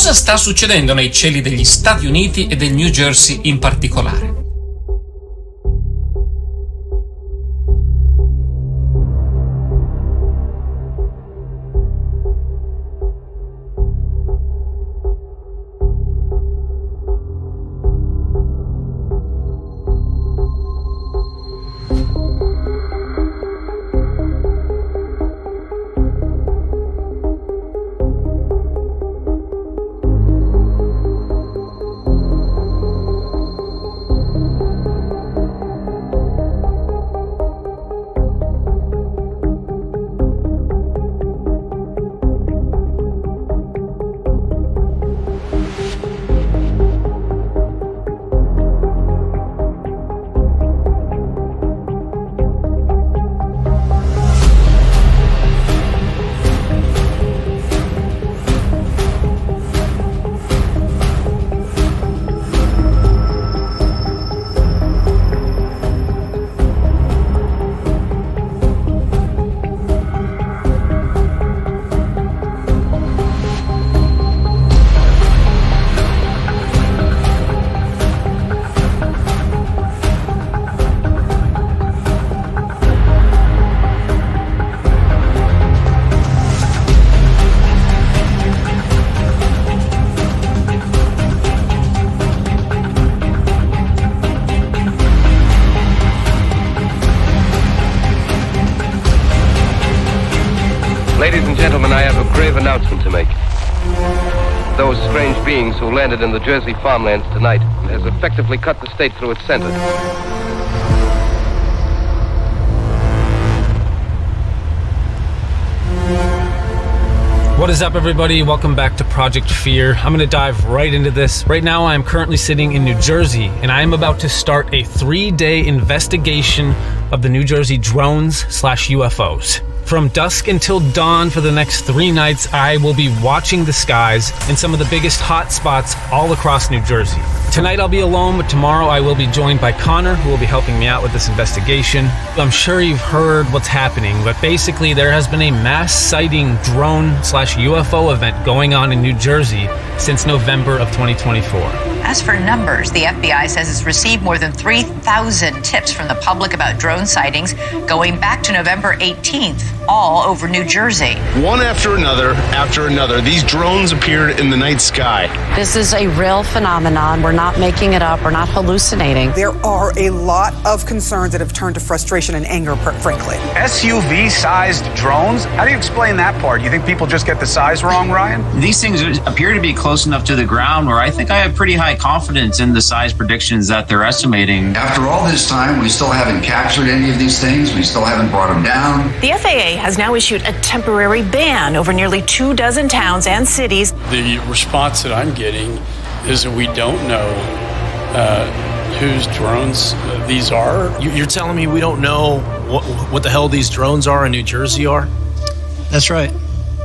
Cosa sta succedendo nei cieli degli Stati Uniti e del New Jersey in particolare? Ladies and gentlemen, I have a grave announcement to make. Those strange beings who landed in the Jersey farmlands tonight has effectively cut the state through its center. What is up, everybody? Welcome back to Project Fear. I'm going to dive right into this. Right now, I'm currently sitting in New Jersey, and I am about to start a 3-day investigation of the New Jersey drones/UFOs. From dusk until dawn for the next 3 nights, I will be watching the skies in some of the biggest hot spots all across New Jersey. Tonight I'll be alone, but tomorrow I will be joined by Connor, who will be helping me out with this investigation. I'm sure you've heard what's happening, but basically there has been a mass sighting drone/UFO event going on in New Jersey since November of 2024. As for numbers, the FBI says it's received more than 3,000 tips from the public about drone sightings going back to November 18th, all over New Jersey. One after another, these drones appeared in the night sky. This is a real phenomenon. We're not making it up. We're not hallucinating. There are a lot of concerns that have turned to frustration and anger, frankly. SUV-sized drones? How do you explain that part? You think people just get the size wrong, Ryan? These things appear to be close enough to the ground where I think I have pretty high confidence in the size predictions that they're estimating. After all this time, we still haven't captured any of these things. We still haven't brought them down. The FAA has now issued a temporary ban over nearly 24 towns and cities. The response that I'm getting is that we don't know whose drones these are. You're telling me we don't know what the hell these drones are in New Jersey are? That's right.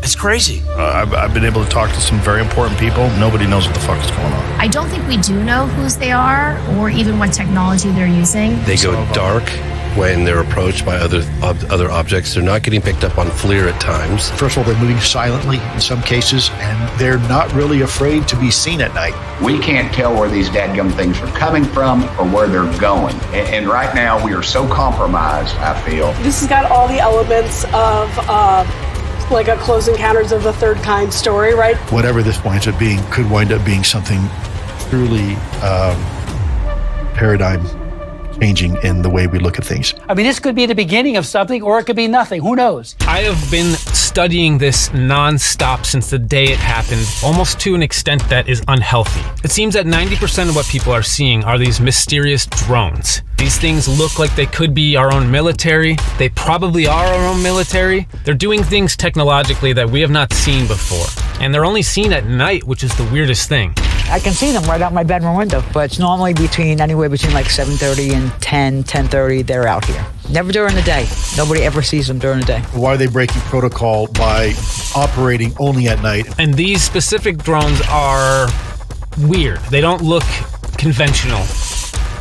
It's crazy. I've been able to talk to some very important people. Nobody knows what the fuck is going on. I don't think we do know whose they are or even what technology they're using. They go dark when they're approached by other objects. They're not getting picked up on FLIR at times. First of all, they're moving silently in some cases, and they're not really afraid to be seen at night. We can't tell where these dadgum things are coming from or where they're going. And right now, we are so compromised, I feel. This has got all the elements of like a Close Encounters of the Third Kind story, right? Whatever this winds up being could wind up being something truly paradigm changing in the way we look at things. I mean, this could be the beginning of something, or it could be nothing. Who knows? I have been studying this non-stop since the day it happened, almost to an extent that is unhealthy. It seems that 90% of what people are seeing are these mysterious drones. These things look like they could be our own military. They probably are our own military. They're doing things technologically that we have not seen before. And they're only seen at night, which is the weirdest thing. I can see them right out my bedroom window, but it's normally anywhere between like 7:30 and 10:30, they're out here. Never during the day. Nobody ever sees them during the day. Why are they breaking protocol by operating only at night? And these specific drones are weird. They don't look conventional.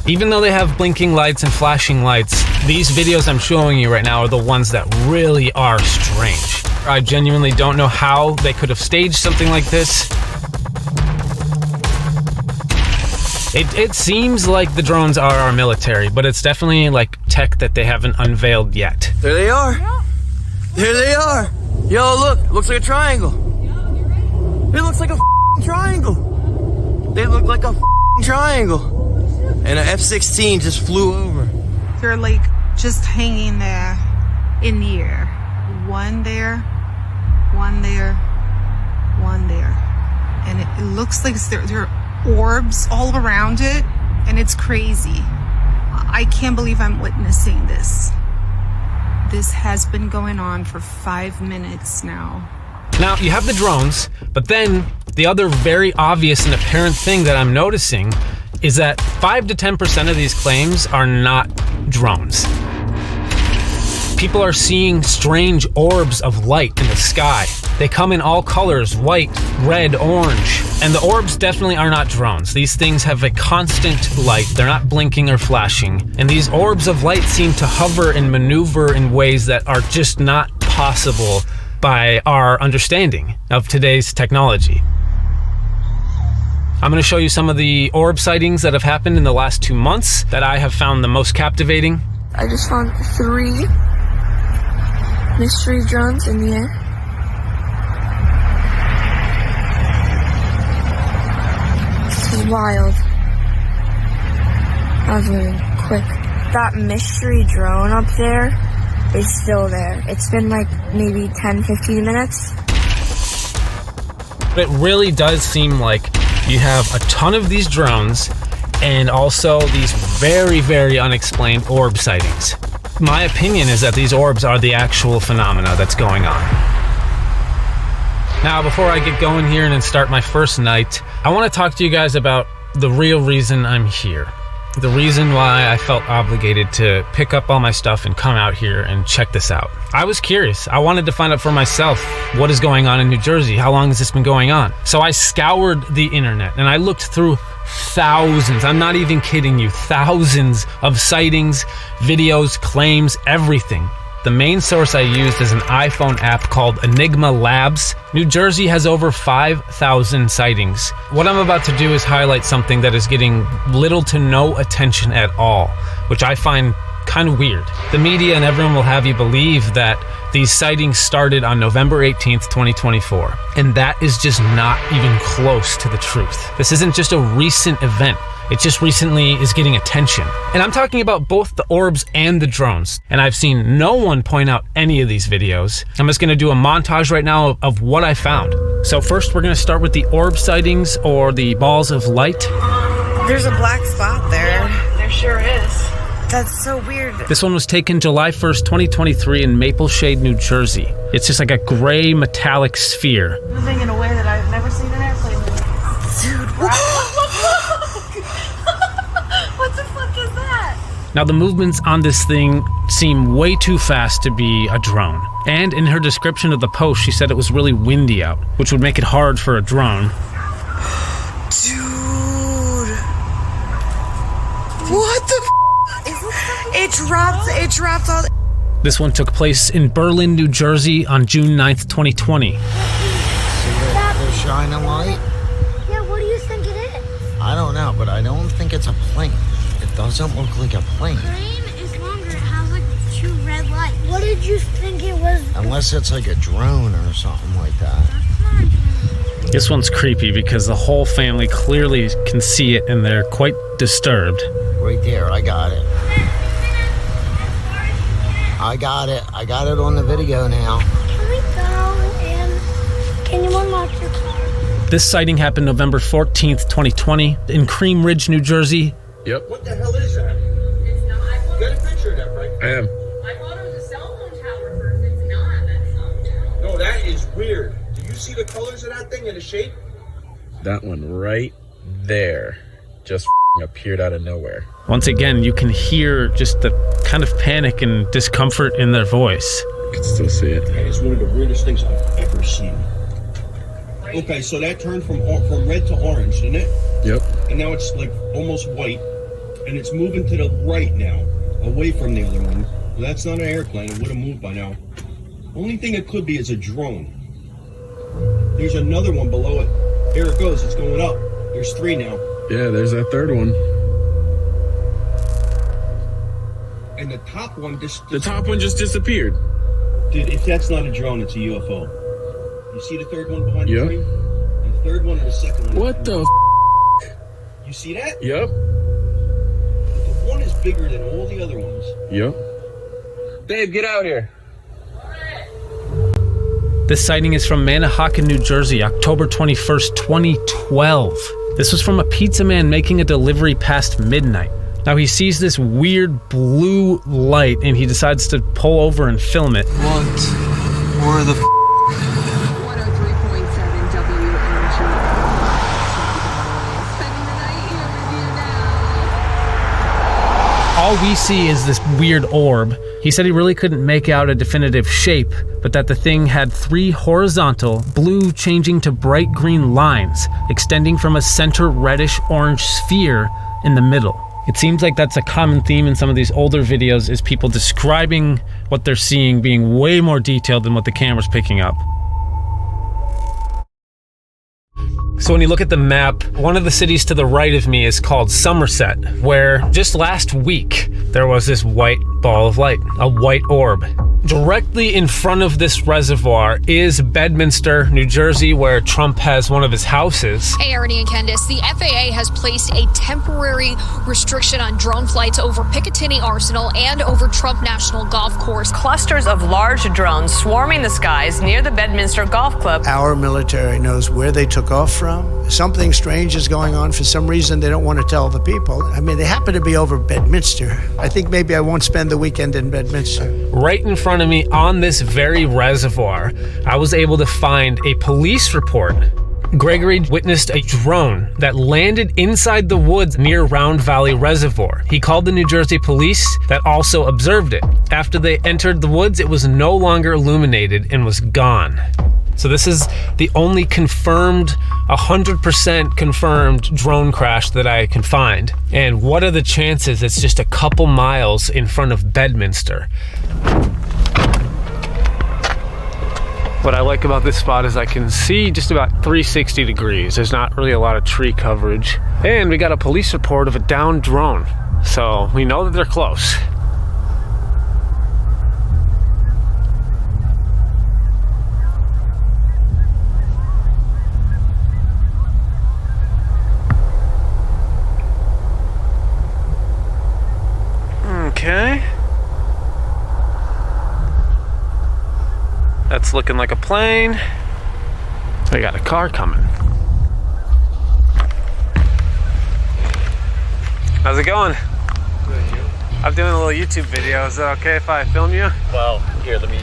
Even though they have blinking lights and flashing lights, these videos I'm showing you right now are the ones that really are strange. I genuinely don't know how they could have staged something like this. It seems like the drones are our military, but it's definitely like tech that they haven't unveiled yet. There they are. There they are. Yo, look. Looks like a triangle. It looks like a triangle. They look like a triangle. And an F-16 just flew over. They're like just hanging there in the air. One there, one there, one there. And it looks like there are orbs all around it, and it's crazy. I can't believe I'm witnessing this. This has been going on for 5 minutes now. Now, you have the drones, but then the other very obvious and apparent thing that I'm noticing is that 5 to 10% of these claims are not drones. People are seeing strange orbs of light in the sky. They come in all colors, white, red, orange. And the orbs definitely are not drones. These things have a constant light. They're not blinking or flashing. And these orbs of light seem to hover and maneuver in ways that are just not possible by our understanding of today's technology. I'm going to show you some of the orb sightings that have happened in the last 2 months that I have found the most captivating. I just found 3 mystery drones in the air. This is wild. That was moving quick. That mystery drone up there is still there. It's been like maybe 10-15 minutes. It really does seem like you have a ton of these drones and also these very, very unexplained orb sightings. My opinion is that these orbs are the actual phenomena that's going on. Now, before I get going here and start my first night, I want to talk to you guys about the real reason I'm here. The reason why I felt obligated to pick up all my stuff and come out here and check this out. I was curious. I wanted to find out for myself what is going on in New Jersey. How long has this been going on? So I scoured the internet and I looked through thousands, I'm not even kidding you, thousands of sightings, videos, claims, everything. The main source I used is an iPhone app called Enigma Labs. New Jersey has over 5,000 sightings. What I'm about to do is highlight something that is getting little to no attention at all, which I find kind of weird. The media and everyone will have you believe that these sightings started on November 18th, 2024. And that is just not even close to the truth. This isn't just a recent event. It just recently is getting attention. And I'm talking about both the orbs and the drones. And I've seen no one point out any of these videos. I'm just gonna do a montage right now of what I found. So first we're gonna start with the orb sightings or the balls of light. There's a black spot there. Yeah, there sure is. That's so weird. This one was taken July 1st, 2023 in Maple Shade, New Jersey. It's just like a gray metallic sphere. Moving in a way that I've never seen an airplane move. Dude, What the fuck is that? Now the movements on this thing seem way too fast to be a drone. And in her description of the post, she said it was really windy out, which would make it hard for a drone. Dude. What the It dropped all. This one took place in Berlin, New Jersey on June 9th, 2020. See the shining light? Yeah, what do you think it is? I don't know, but I don't think it's a plane. It doesn't look like a plane. Plane is longer. It has like 2 red lights. What did you think it was? Unless it's like a drone or something like that. This one's creepy because the whole family clearly can see it and they're quite disturbed. Right there, I got it. I got it on the video now. Can we go and can you unlock your car? This sighting happened November 14th, 2020 in Cream Ridge, New Jersey. Yep. What the hell is that? It's not. Get a picture of that, right? I am. I thought it was a cell phone tower first. It's not. That's not. No, that is weird. Do you see the colors of that thing and the shape? That one right there just appeared out of nowhere. Once again, you can hear just the kind of panic and discomfort in their voice. I can still see it. It's one of the weirdest things I've ever seen. Okay, so that turned from red to orange, didn't it? Yep. And now it's like almost white, and it's moving to the right now, away from the other one. Well, that's not an airplane. It would have moved by now. Only thing it could be is a drone. There's another one below it. There it goes. It's going up. There's 3 now. Yeah, there's that third one. And the top one just... The top one just disappeared. Dude, if that's not a drone, it's a UFO. You see the third one behind the tree? And the third one and the second one. What the You see that? Yep. But the one is bigger than all the other ones. Yep. Babe, get out here. This sighting is from Manahawkin, New Jersey, October 21st, 2012. This was from a pizza man making a delivery past midnight. Now he sees this weird blue light and he decides to pull over and film it. What? Where the 103.7 W Energy. All we see is this weird orb. He said he really couldn't make out a definitive shape, but that the thing had 3 horizontal, blue changing to bright green lines, extending from a center reddish-orange sphere in the middle. It seems like that's a common theme in some of these older videos, is people describing what they're seeing being way more detailed than what the camera's picking up. So when you look at the map, one of the cities to the right of me is called Somerset, where just last week there was this white ball of light, a white orb. Directly in front of this reservoir is Bedminster, New Jersey, where Trump has one of his houses. Hey, Ernie and Candace, the FAA has placed a temporary restriction on drone flights over Picatinny Arsenal and over Trump National Golf Course. Clusters of large drones swarming the skies near the Bedminster Golf Club. Our military knows where they took off from. Something strange is going on. For some reason, they don't want to tell the people. I mean, they happen to be over Bedminster. I think maybe I won't spend the weekend in Bedminster. Right in front of me on this very reservoir, I was able to find a police report. Gregory witnessed a drone that landed inside the woods near Round Valley Reservoir. He called the New Jersey police that also observed it. After they entered the woods, it was no longer illuminated and was gone. So this is the only confirmed, 100% confirmed drone crash that I can find. And what are the chances it's just a couple miles in front of Bedminster? What I like about this spot is I can see just about 360 degrees. There's not really a lot of tree coverage. And we got a police report of a downed drone. So we know that they're close. Okay. That's looking like a plane. We got a car coming. How's it going? Good, you? I'm doing a little YouTube video. Is it okay if I film you? Well, here, let me,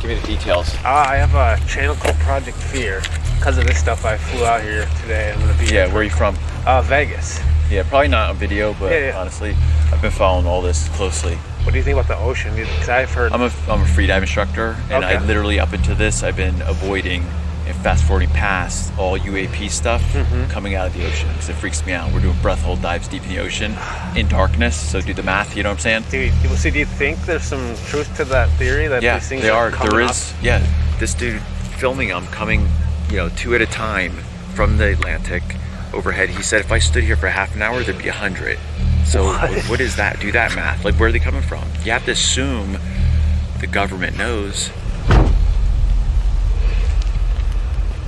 give me the details. I have a channel called Project Fear. Because of this stuff, I flew out here today. I'm gonna be Yeah, where are you from? Vegas. Yeah, probably not a video, but honestly, I've been following all this closely. What do you think about the ocean? Because I've heard... I'm a free dive instructor, and I literally, up into this, I've been avoiding and fast-forwarding past all UAP stuff coming out of the ocean, because it freaks me out. We're doing breath hold dives deep in the ocean, in darkness, so do the math, you know what I'm saying? Do you think there's some truth to that theory? That these things are coming up? Yeah, this dude filming them coming, 2 at a time from the Atlantic overhead. He said if I stood here for half an hour, there'd be 100. So what is that? Do that math. Like, where are they coming from? You have to assume the government knows.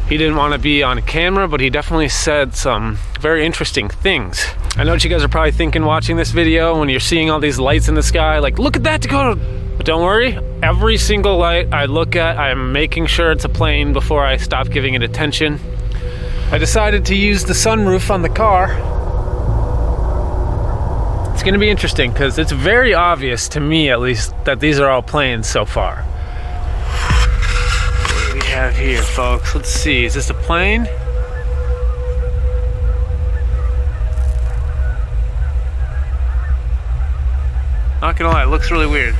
He didn't want to be on camera, but he definitely said some very interesting things. I know what you guys are probably thinking watching this video when you're seeing all these lights in the sky, like, look at that, Dakota. But don't worry, every single light I look at, I'm making sure it's a plane before I stop giving it attention. I decided to use the sunroof on the car. It's gonna be interesting because it's very obvious to me, at least, that these are all planes so far. What do we have here, folks? Let's see, is this a plane? Not gonna lie, it looks really weird.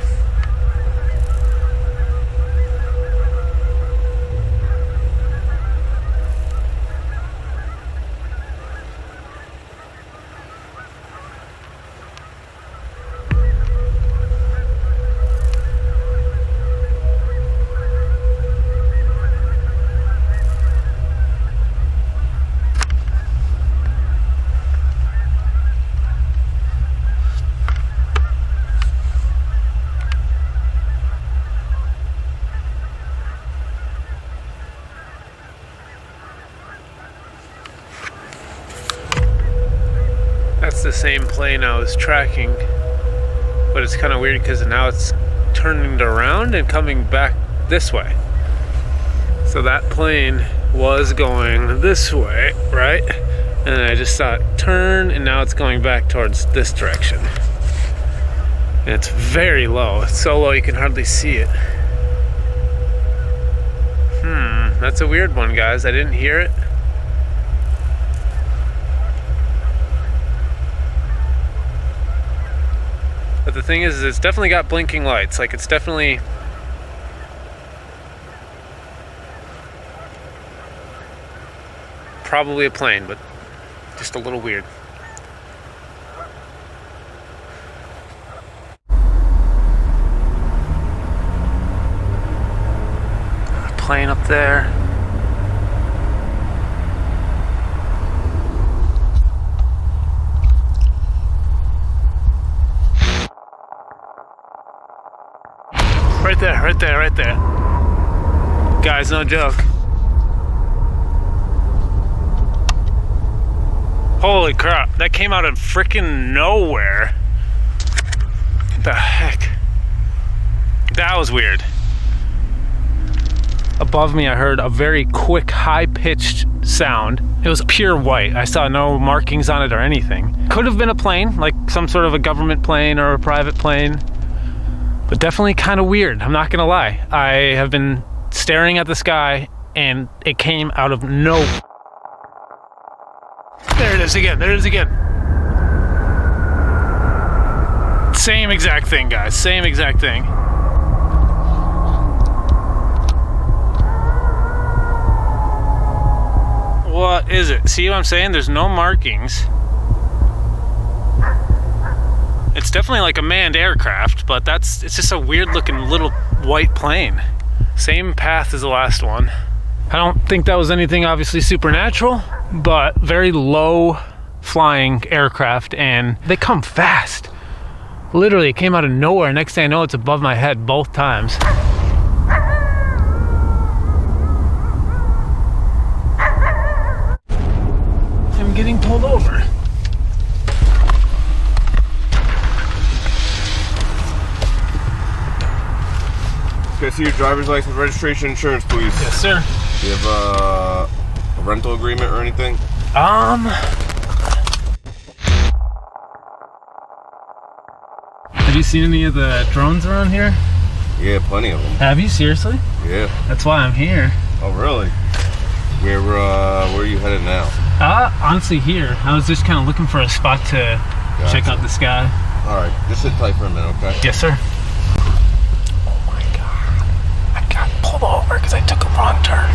the same plane I was tracking, but it's kind of weird because now it's turning it around and coming back this way. So that plane was going this way, right? And then I just saw it turn, and now it's going back towards this direction. And it's very low. It's so low you can hardly see it. That's a weird one, guys. I didn't hear it. But the thing is it's definitely got blinking lights. Like, it's definitely... probably a plane, but just a little weird. A plane up there. Right there, right there, right there. Guys, no joke. Holy crap, that came out of freaking nowhere. What the heck? That was weird. Above me, I heard a very quick, high-pitched sound. It was pure white. I saw no markings on it or anything. Could have been a plane, like some sort of a government plane or a private plane. But definitely kind of weird, I'm not gonna lie. I have been staring at the sky and it came out of no... There it is again, there it is again. Same exact thing, guys, same exact thing. What is it? See what I'm saying? There's no markings. It's definitely like a manned aircraft, but it's just a weird looking little white plane. Same path as the last one. I don't think that was anything obviously supernatural, but very low flying aircraft, and they come fast. Literally, it came out of nowhere. Next thing I know, it's above my head both times. I'm getting pulled over. Can I see your driver's license, registration, insurance, please? Yes, sir. Do you have a rental agreement or anything? Have you seen any of the drones around here? Yeah, plenty of them. Have you, seriously? Yeah. That's why I'm here. Oh, really? Where are you headed now? Honestly here. I was just kind of looking for a spot to check out the sky. All right, just sit tight for a minute, okay? Yes, sir. Oh my God. I got pulled over because I took a wrong turn.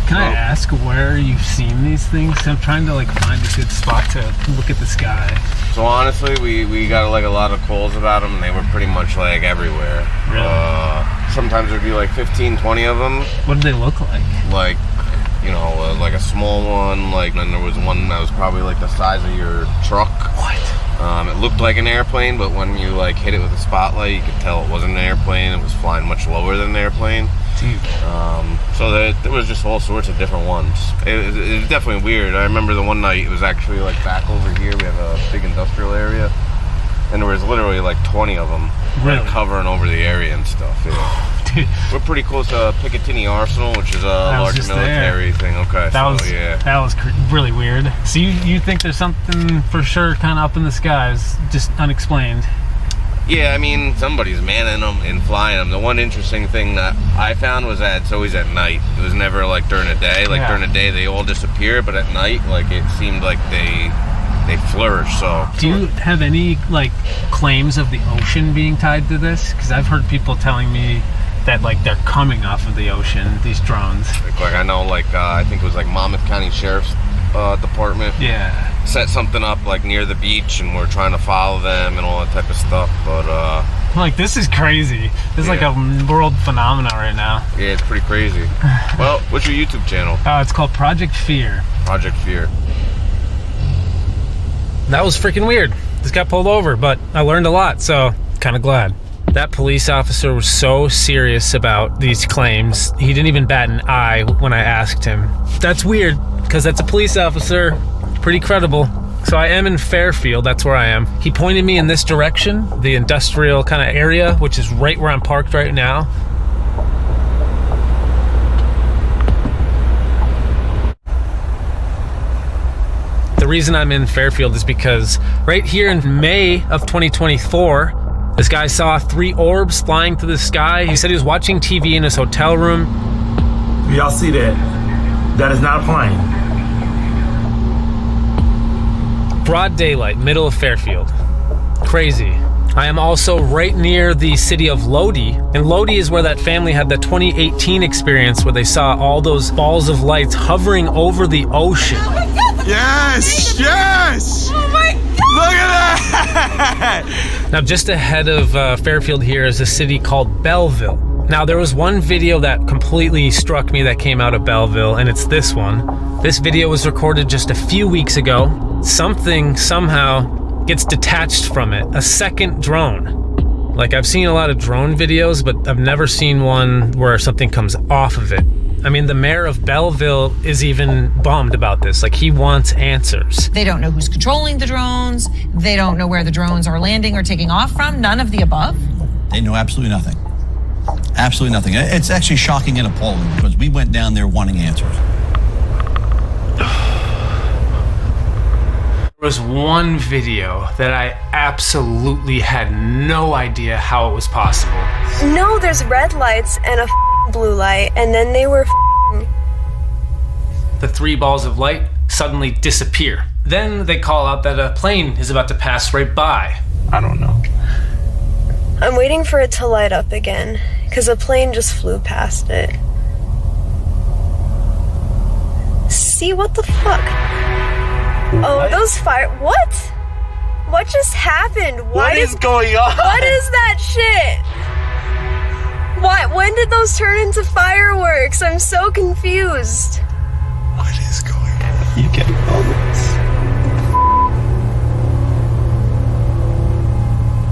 Can I ask where you've seen these things? I'm trying to like find a good spot to look at the sky. So honestly, we got like a lot of calls about them, and they were pretty much like everywhere. Really? Sometimes there'd be like 15, 20 of them. What did they look like? Like, you know, like a small one. Like, then there was one that was probably like the size of your truck. What? It looked like an airplane, but when you like hit it with a spotlight, you could tell it wasn't an airplane. It was flying much lower than an airplane. Dude. So there was just all sorts of different ones. It was definitely weird. I remember the one night it was actually like back over here. We have a big industrial area, and there was literally like 20 of them really? Covering over the area and stuff. Yeah. Dude. We're pretty close to Picatinny Arsenal, which is a large military thing. Okay, that was really weird. So you think there's something for sure kind of up in the skies, just unexplained? Yeah, I mean, somebody's manning them and flying them. The one interesting thing that I found was that it's always at night. It was never like during the day. Like during the day, they all disappear, but at night, like it seemed like they flourish. So, do you have any like claims of the ocean being tied to this? Because I've heard people telling me that like they're coming off of the ocean, these drones. Like I know, like I think it was like Monmouth County Sheriff's Department. Yeah. Set something up like near the beach, and we're trying to follow them and all that type of stuff. But like this is crazy. This is like a world phenomena right now. Yeah, it's pretty crazy. Well, what's your YouTube channel? It's called Project Fear. Project Fear. That was freaking weird. Just got pulled over, but I learned a lot, so kind of glad. That police officer was so serious about these claims, he didn't even bat an eye when I asked him. That's weird, because that's a police officer, pretty credible. So I am in Fairfield, that's where I am. He pointed me in this direction, the industrial kind of area, which is right where I'm parked right now. The reason I'm in Fairfield is because right here in May of 2024, this guy saw 3 orbs flying through the sky. He said he was watching TV in his hotel room. Y'all see that? That is not a plane. Broad daylight, middle of Fairfield. Crazy. I am also right near the city of Lodi, and Lodi is where that family had the 2018 experience where they saw all those balls of lights hovering over the ocean. Oh my God! Yes! Yes! Oh my God! Look at that! Now, just ahead of Fairfield here is a city called Belleville. Now, there was one video that completely struck me that came out of Belleville, and it's this one. This video was recorded just a few weeks ago. Something somehow gets detached from it. A second drone. Like, I've seen a lot of drone videos, but I've never seen one where something comes off of it. I mean, the mayor of Belleville is even bummed about this. Like, he wants answers. They don't know who's controlling the drones. They don't know where the drones are landing or taking off from. None of the above. They know absolutely nothing. Absolutely nothing. It's actually shocking and appalling because we went down there wanting answers. There was one video that I absolutely had no idea how it was possible. No, there's red lights and a blue light, and then they were The 3 balls of light suddenly disappear. Then they call out that a plane is about to pass right by. I don't know. I'm waiting for it to light up again, because a plane just flew past it. See, what the fuck? What? Oh, those fire... What? What just happened? What is going on? What is that shit? Why? When did those turn into fireworks? I'm so confused. What is going on? You get all this.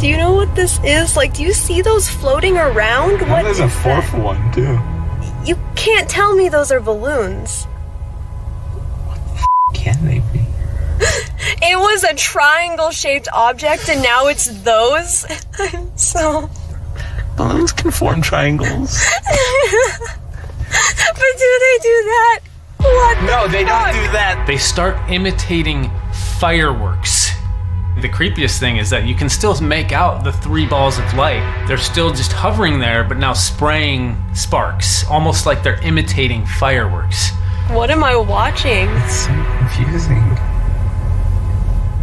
Do you know what this is? Like, do you see those floating around? What There's a 4th one, too. You can't tell me those are balloons. Can they be? It was a triangle-shaped object, and now it's those. I'm so... Balloons can form triangles. But do they do that? What? No, they don't do that. They start imitating fireworks. The creepiest thing is that you can still make out the 3 balls of light. They're still just hovering there, but now spraying sparks, almost like they're imitating fireworks. What am I watching? It's so confusing.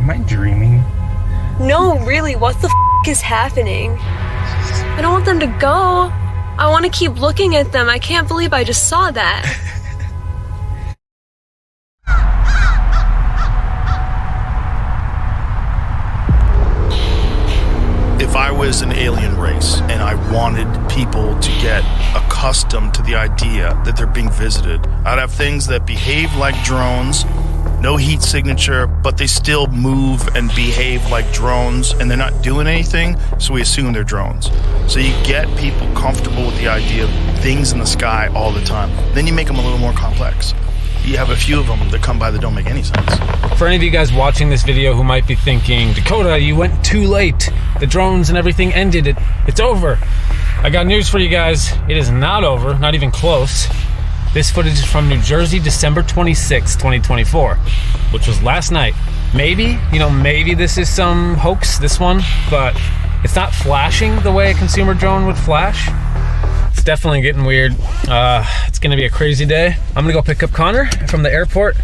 Am I dreaming? No, really, what the is happening? I don't want them to go. I want to keep looking at them. I can't believe I just saw that. If I was an alien race and I wanted people to get accustomed to the idea that they're being visited, I'd have things that behave like drones, no heat signature, but they still move and behave like drones, and they're not doing anything, so we assume they're drones. So you get people comfortable with the idea of things in the sky all the time. Then you make them a little more complex. You have a few of them that come by that don't make any sense. For any of you guys watching this video who might be thinking, Dakota, you went too late. The drones and everything ended. It's over. I got news for you guys. It is not over, not even close. This footage is from New Jersey, December 26, 2024, which was last night. Maybe, maybe this is some hoax, this one, but it's not flashing the way a consumer drone would flash. It's definitely getting weird. It's gonna be a crazy day. I'm gonna go pick up Connor from the airport.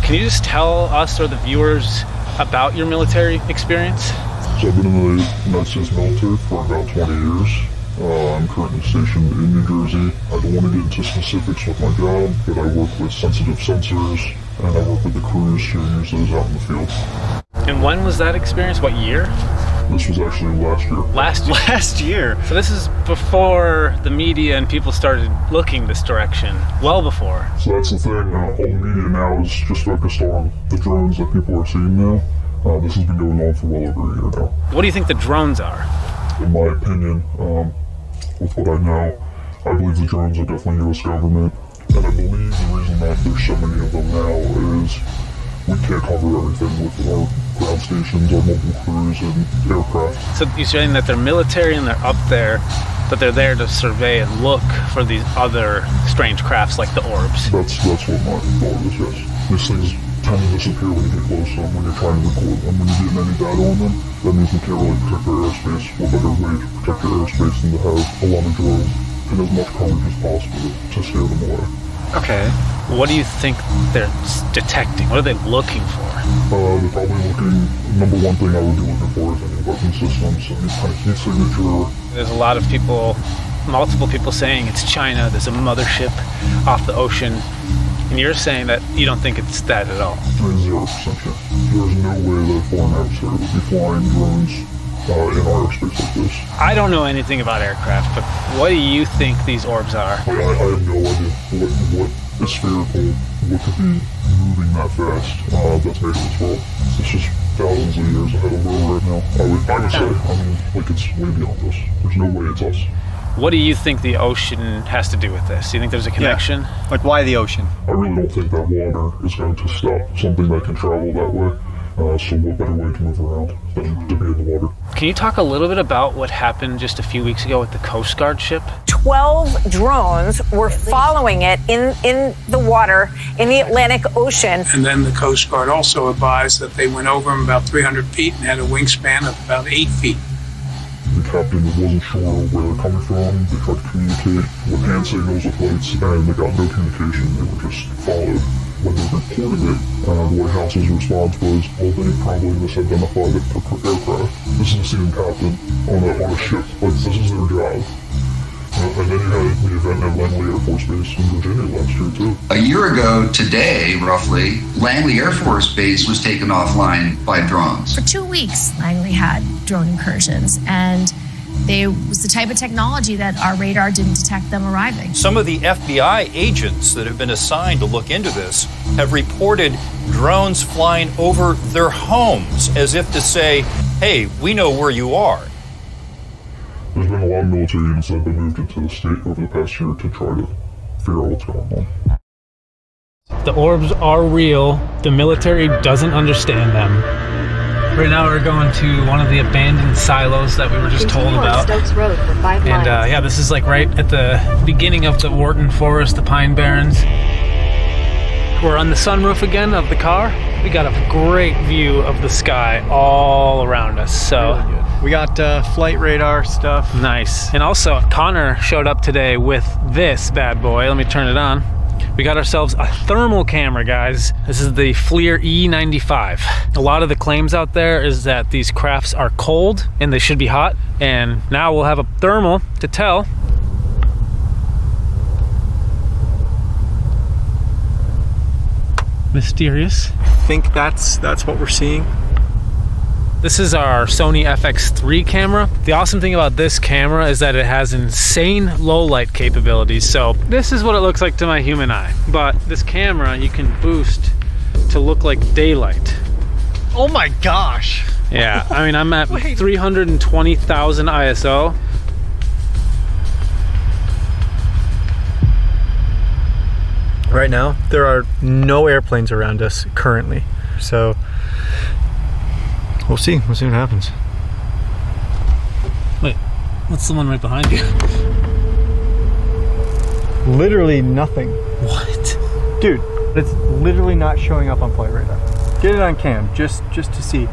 Can you just tell us or the viewers about your military experience? So I've been in the United States military for about 20 years. I'm currently stationed in New Jersey. I don't want to get into specifics with my job, but I work with sensitive sensors, and I work with the crews who use those out in the field. And when was that experience? What year? This was actually last year. Last year? So this is before the media and people started looking this direction. Well before. So that's the thing, all the media now is just focused on the drones that people are seeing now. This has been going on for well over a year now. What do you think the drones are? In my opinion, with what I know, I believe the drones are definitely U.S. government. And I believe the reason that there's so many of them now is we can't cover everything with our ground stations, our mobile crews, and aircraft. So you're saying that they're military and they're up there, but they're there to survey and look for these other strange crafts like the orbs. That's what my thought is, yes. These things tend to disappear when you get close to them, when you're trying to record them. When you're getting any data on them, that means we can't really protect our airspace. What better way to protect your airspace than to have a lot of drones and as much coverage as possible to scare them away. Okay. What do you think they're detecting? What are they looking for? They're probably looking, number one thing I would be looking for is any weapon systems, any kind of heat signature. There's a lot of people, multiple people saying it's China, there's a mothership off the ocean, and you're saying that you don't think it's that at all. 0% chance. There's no way that a foreign adversary would be flying drones in our airspace like this. I don't know anything about aircraft, but what do you think these orbs are? I have no idea what is spherical, what could be moving that fast. That's maybe this world. It's just thousands of years ahead of where we're right now. I would say, like it's way beyond us. There's no way it's us. What do you think the ocean has to do with this? Do you think there's a connection? Yeah. Like, why the ocean? I really don't think that water is going to stop something that can travel that way. So what better way to move around than to be in the water? Can you talk a little bit about what happened just a few weeks ago with the Coast Guard ship? 12 drones were following it in the water in the Atlantic Ocean. And then the Coast Guard also advised that they went over them about 300 feet and had a wingspan of about 8 feet. The captain wasn't sure where they're coming from. They tried to communicate with hand signals with lights, and they got no communication. They were just followed. When they reported it, the White House's response was, well, they probably misidentified it for aircraft. This is a senior captain on a ship. Like, this is their job. And then you had the event at Langley Air Force Base in Virginia last year, too. A year ago today, roughly, Langley Air Force Base was taken offline by drones. For 2 weeks, Langley had drone incursions, and it was the type of technology that our radar didn't detect them arriving. Some of the FBI agents that have been assigned to look into this have reported drones flying over their homes as if to say, hey, we know where you are. There's been a lot of military units that have been moved into the state over the past year to try to figure out what's going on. The orbs are real. The military doesn't understand them. Right now we're going to one of the abandoned silos that we were just told about. Stokes Road for 5 miles. And yeah, this is like right at the beginning of the Wharton Forest, the Pine Barrens. We're on the sunroof again of the car. We got a great view of the sky all around us. So really good. We got flight radar stuff. Nice. And also Connor showed up today with this bad boy. Let me turn it on. We got ourselves a thermal camera, guys. This is the FLIR E95. A lot of the claims out there is that these crafts are cold and they should be hot. And now we'll have a thermal to tell. Mysterious. I think that's what we're seeing. This is our Sony FX3 camera. The awesome thing about this camera is that it has insane low light capabilities. So this is what it looks like to my human eye. But this camera you can boost to look like daylight. Oh my gosh. Yeah, I mean, I'm at 320,000 ISO. Right now, there are no airplanes around us currently. So we'll see what happens. Wait, what's the one right behind you? Literally nothing. What? Dude, it's literally not showing up on flight radar. Get it on cam, just to see.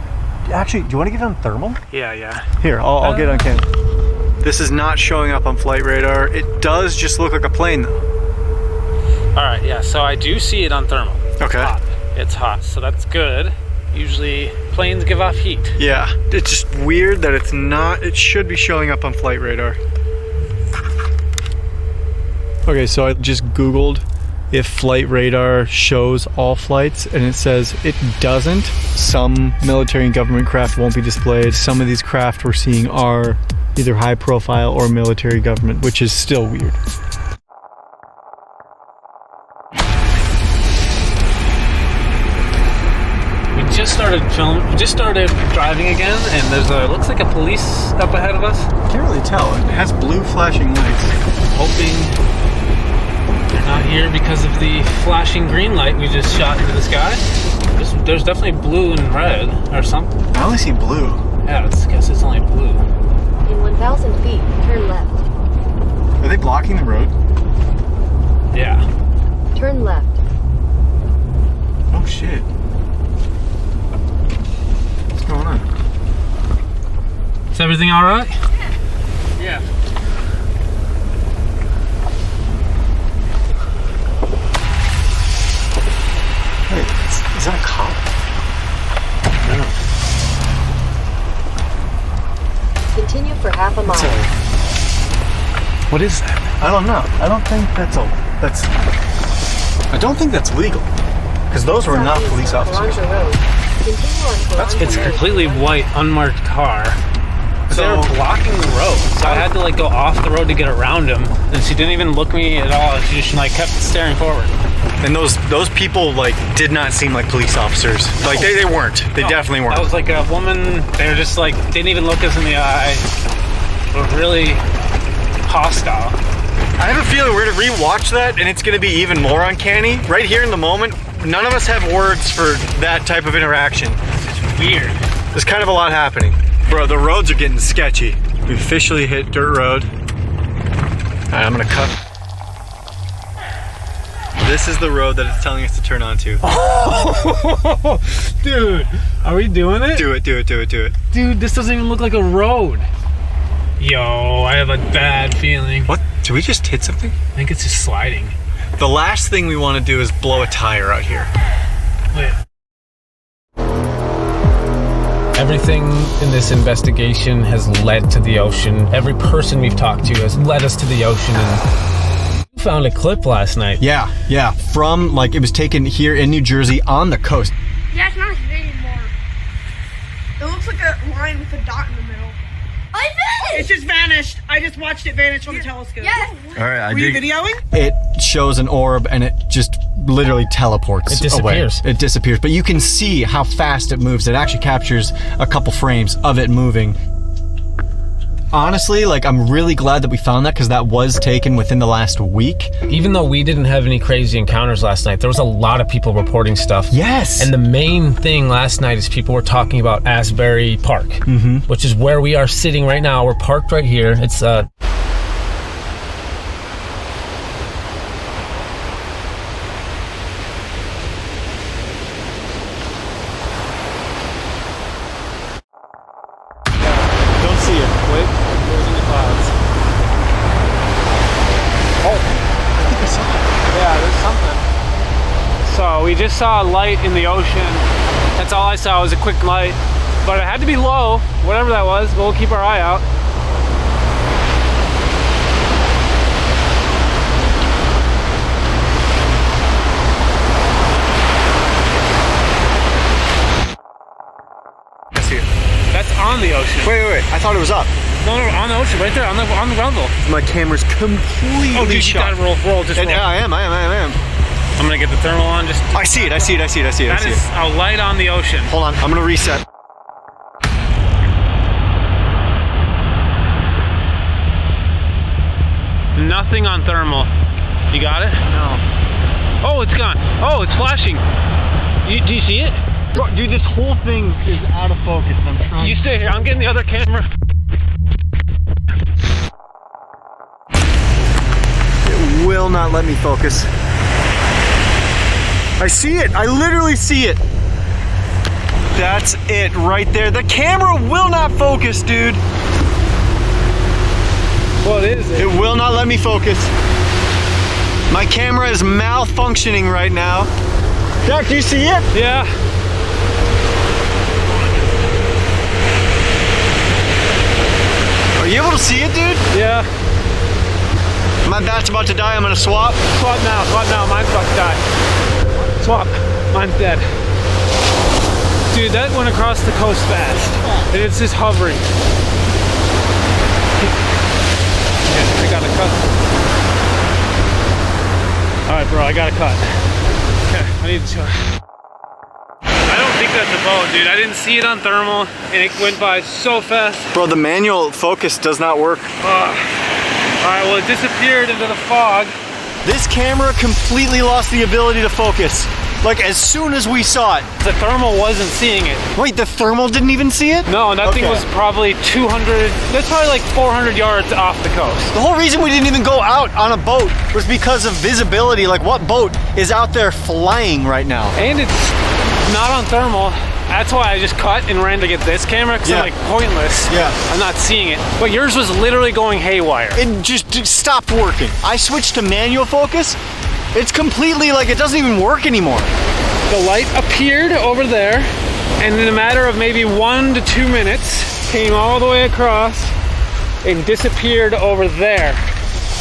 Actually, do you want to get it on thermal? Yeah. Here, I'll get it on cam. This is not showing up on flight radar. It does just look like a plane though. All right, yeah, so I do see it on thermal. Okay. It's hot, so that's good. Usually planes give off heat. Yeah, it's just weird that it's not, it should be showing up on flight radar. Okay, so I just Googled if flight radar shows all flights, and it says it doesn't. Some military and government craft won't be displayed. Some of these craft we're seeing are either high profile or military government, which is still weird. We just started driving again, and there's looks like a police up ahead of us. Can't really tell. It has blue flashing lights. Hoping They're not here because of the flashing green light we just shot into the sky. There's definitely blue and red or something. I only see blue. Yeah, I guess it's only blue. In 1,000 feet, turn left. Are they blocking the road? Yeah. Turn left. Oh shit. What's going on? Is everything all right? Yeah. Wait, is that a cop? No. Continue for half a mile. What is that? I don't know. I don't think that's legal. Because those were not police officers. It's a completely white, unmarked car. So they were blocking the road. So I had to like go off the road to get around him. And she didn't even look me at all. She just like kept staring forward. And those people like did not seem like police officers. Like they weren't. They definitely weren't. That was like a woman. They were just like, didn't even look us in the eye. Were really hostile. I have a feeling we're gonna rewatch that and it's gonna be even more uncanny. Right here in the moment, none of us have words for that type of interaction. It's weird. There's kind of a lot happening. Bro, the roads are getting sketchy. We officially hit dirt road. All right, I'm gonna cut. This is the road that it's telling us to turn onto. Dude, are we doing it? Do it. Dude, this doesn't even look like a road. Yo, I have a bad feeling. What? Did we just hit something? I think it's just sliding. The last thing we want to do is blow a tire out here. Wait. Everything in this investigation has led to the ocean. Every person we've talked to has led us to the ocean. And you found a clip last night. Yeah. From, like, it was taken here in New Jersey on the coast. Yeah, it's not here anymore. It looks like a line with a dot in the middle. I vanished! It just vanished. I just watched it vanish from the telescope. Yes. All right, Were you videoing? It shows an orb and it just literally teleports. It disappears. Away. It disappears, but you can see how fast it moves. It actually captures a couple frames of it moving. Honestly, like, I'm really glad that we found that because that was taken within the last week. Even though we didn't have any crazy encounters last night, there was a lot of people reporting stuff. Yes. And the main thing last night is people were talking about Asbury Park, which is where we are sitting right now. We're parked right here. It's we just saw a light in the ocean. That's all I saw was a quick light. But it had to be low, whatever that was, but we'll keep our eye out. I see it. That's on the ocean. Wait. I thought it was up. No, on the ocean, right there, on the rumble. My camera's completely Oh, dude, you shot. gotta roll, just roll. Yeah, I am. I'm gonna get the thermal on. Just. I see it. That is a light on the ocean. Hold on, I'm gonna reset. Nothing on thermal. You got it? No. Oh, it's gone. Oh, it's flashing. Do you see it? Bro, dude, this whole thing is out of focus. I'm trying. You stay here. I'm getting the other camera. It will not let me focus. I see it. I literally see it. That's it right there. The camera will not focus, dude. What is it? It will not let me focus. My camera is malfunctioning right now. Doc, do you see it? Yeah. Are you able to see it, dude? Yeah. My bat's about to die. I'm gonna swap. Swap now. Mine's about to die. Swap. Mine's dead. Dude, that went across the coast fast. And it's just hovering. Yeah, I got a cut. Alright, bro, I got a cut. Okay, I need to. I don't think that's a boat, dude. I didn't see it on thermal, and it went by so fast. Bro, the manual focus does not work. Alright, well, it disappeared into the fog. This camera completely lost the ability to focus. Like, as soon as we saw it. The thermal wasn't seeing it. Wait, the thermal didn't even see it? No, that thing was probably 200, that's probably like 400 yards off the coast. The whole reason we didn't even go out on a boat was because of visibility. Like, what boat is out there flying right now? And it's not on thermal. That's why I just cut and ran to get this camera, because I'm like, pointless. Yeah. I'm not seeing it. But yours was literally going haywire. It just stopped working. I switched to manual focus. It's completely like, it doesn't even work anymore. The light appeared over there, and in a matter of maybe 1 to 2 minutes, came all the way across and disappeared over there.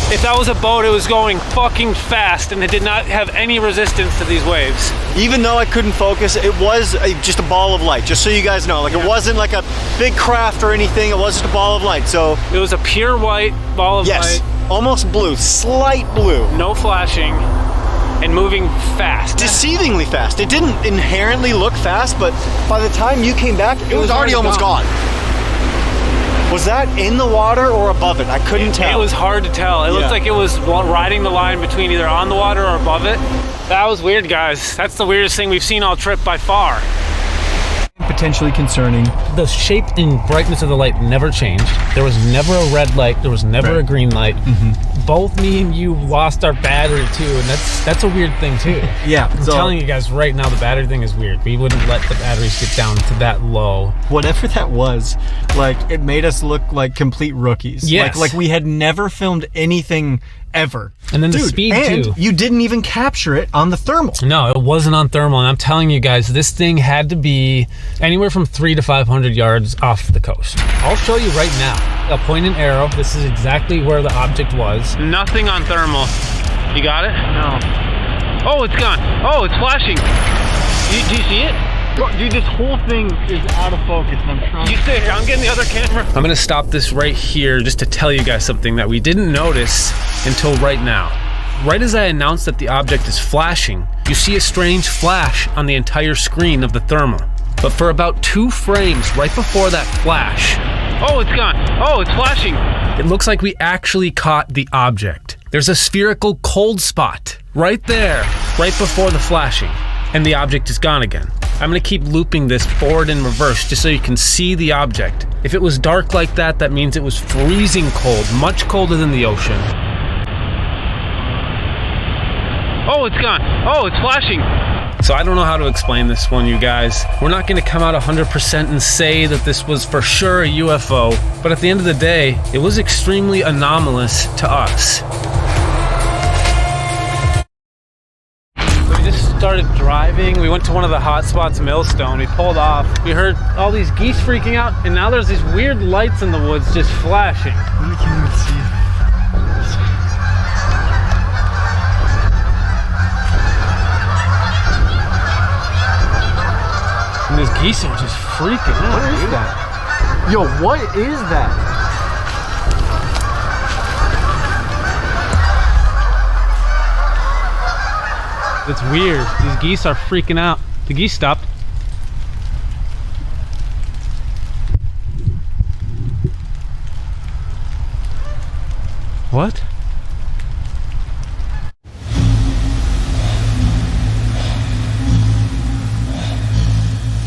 If that was a boat, it was going fucking fast, and it did not have any resistance to these waves. Even though I couldn't focus, it was just a ball of light, just so you guys know. Like, it wasn't like a big craft or anything, it was just a ball of light, so. It was a pure white ball of light. Yes, almost blue, slight blue. No flashing, and moving fast. Deceivingly fast. It didn't inherently look fast, but by the time you came back, it was already almost gone. Was that in the water or above it? I couldn't tell. It was hard to tell. It looked like it was riding the line between either on the water or above it. That was weird, guys. That's the weirdest thing we've seen all trip by far. Potentially concerning. The shape and brightness of the light never changed. There was never a red light. There was never a green light. Both me and you lost our battery too, and that's a weird thing too. Yeah. I'm telling you guys right now, the battery thing is weird. We wouldn't let the batteries get down to that low. Whatever that was, like, it made us look like complete rookies. Yes. Like we had never filmed anything ever. And then the speed too. You didn't even capture it on the thermal. No, it wasn't on thermal. And I'm telling you guys, this thing had to be anywhere from 300 to 500 yards off the coast. I'll show you right now. I'll point an arrow. This is exactly where the object was. Nothing on thermal. You got it? No. Oh, it's gone. Oh, it's flashing. Do you see it? Dude, this whole thing is out of focus. And I'm trying. You stay here. I'm getting the other camera. I'm gonna stop this right here just to tell you guys something that we didn't notice until right now. Right as I announced that the object is flashing, you see a strange flash on the entire screen of the thermal. But for about 2 frames right before that flash, oh, it's gone. Oh, it's flashing. It looks like we actually caught the object. There's a spherical cold spot right there, right before the flashing, and the object is gone again. I'm gonna keep looping this forward and reverse just so you can see the object. If it was dark like that, that means it was freezing cold, much colder than the ocean. Oh, it's gone. Oh, it's flashing. So I don't know how to explain this one, you guys. We're not gonna come out 100% and say that this was for sure a UFO, but at the end of the day, it was extremely anomalous to us. Started driving. We went to one of the hot spots, Millstone. We pulled off. We heard all these geese freaking out, and now there's these weird lights in the woods just flashing. We can't even see it. And these geese are just freaking out. What is that? Yo, what is that? It's weird. These geese are freaking out. The geese stopped. What?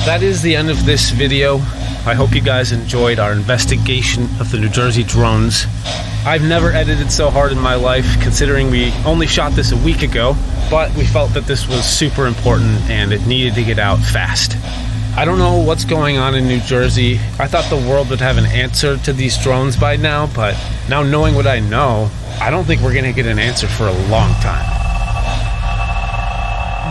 That is the end of this video. I hope you guys enjoyed our investigation of the New Jersey drones. I've never edited so hard in my life, considering we only shot this a week ago, but we felt that this was super important and it needed to get out fast. I don't know what's going on in New Jersey. I thought the world would have an answer to these drones by now, but now knowing what I know, I don't think we're gonna get an answer for a long time.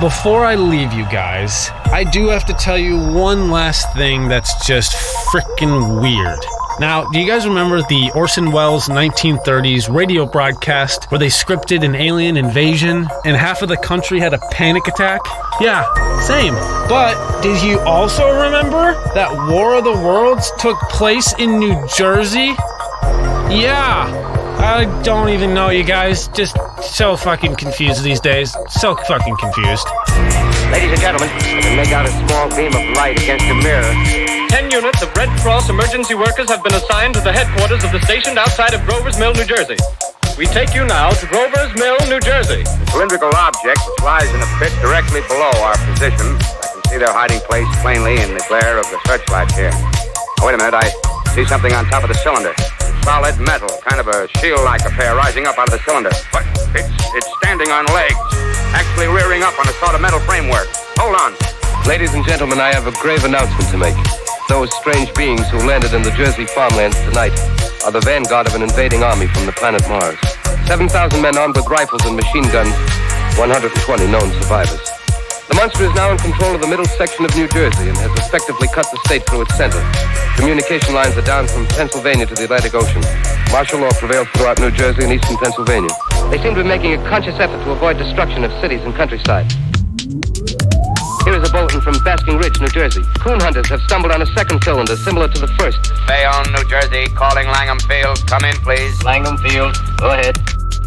Before I leave you guys, I do have to tell you one last thing that's just freaking weird. Now, do you guys remember the Orson Welles 1930s radio broadcast where they scripted an alien invasion and half of the country had a panic attack? Yeah, same. But did you also remember that War of the Worlds took place in New Jersey? Yeah. I don't even know, you guys. Just so fucking confused these days. So fucking confused. Ladies and gentlemen, we make out a small beam of light against a mirror. 10 units of Red Cross emergency workers have been assigned to the headquarters of the station outside of Grover's Mill, New Jersey. We take you now to Grover's Mill, New Jersey. The cylindrical object which lies in a pit directly below our position. I can see their hiding place plainly in the glare of the searchlight here. Oh, wait a minute, I see something on top of the cylinder. Solid metal, kind of a shield-like affair rising up out of the cylinder. But it's standing on legs, actually rearing up on a sort of metal framework. Hold on. Ladies and gentlemen, I have a grave announcement to make. Those strange beings who landed in the Jersey farmlands tonight are the vanguard of an invading army from the planet Mars. 7,000 men armed with rifles and machine guns, 120 known survivors. The monster is now in control of the middle section of New Jersey and has effectively cut the state through its center. Communication lines are down from Pennsylvania to the Atlantic Ocean. Martial law prevails throughout New Jersey and eastern Pennsylvania. They seem to be making a conscious effort to avoid destruction of cities and countryside. Here is a bulletin from Basking Ridge, New Jersey. Coon hunters have stumbled on a second cylinder similar to the first. Bayonne, New Jersey, calling Langham Field. Come in, please. Langham Field, go ahead.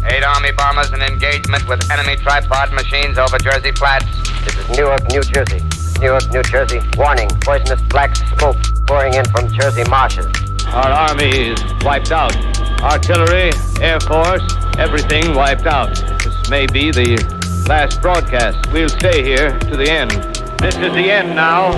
8 Army bombers in engagement with enemy tripod machines over Jersey Flats. This is Newark, New Jersey. Newark, New Jersey. Warning, poisonous black smoke pouring in from Jersey marshes. Our army is wiped out. Artillery, Air Force, everything wiped out. This may be the last broadcast. We'll stay here to the end. This is the end now.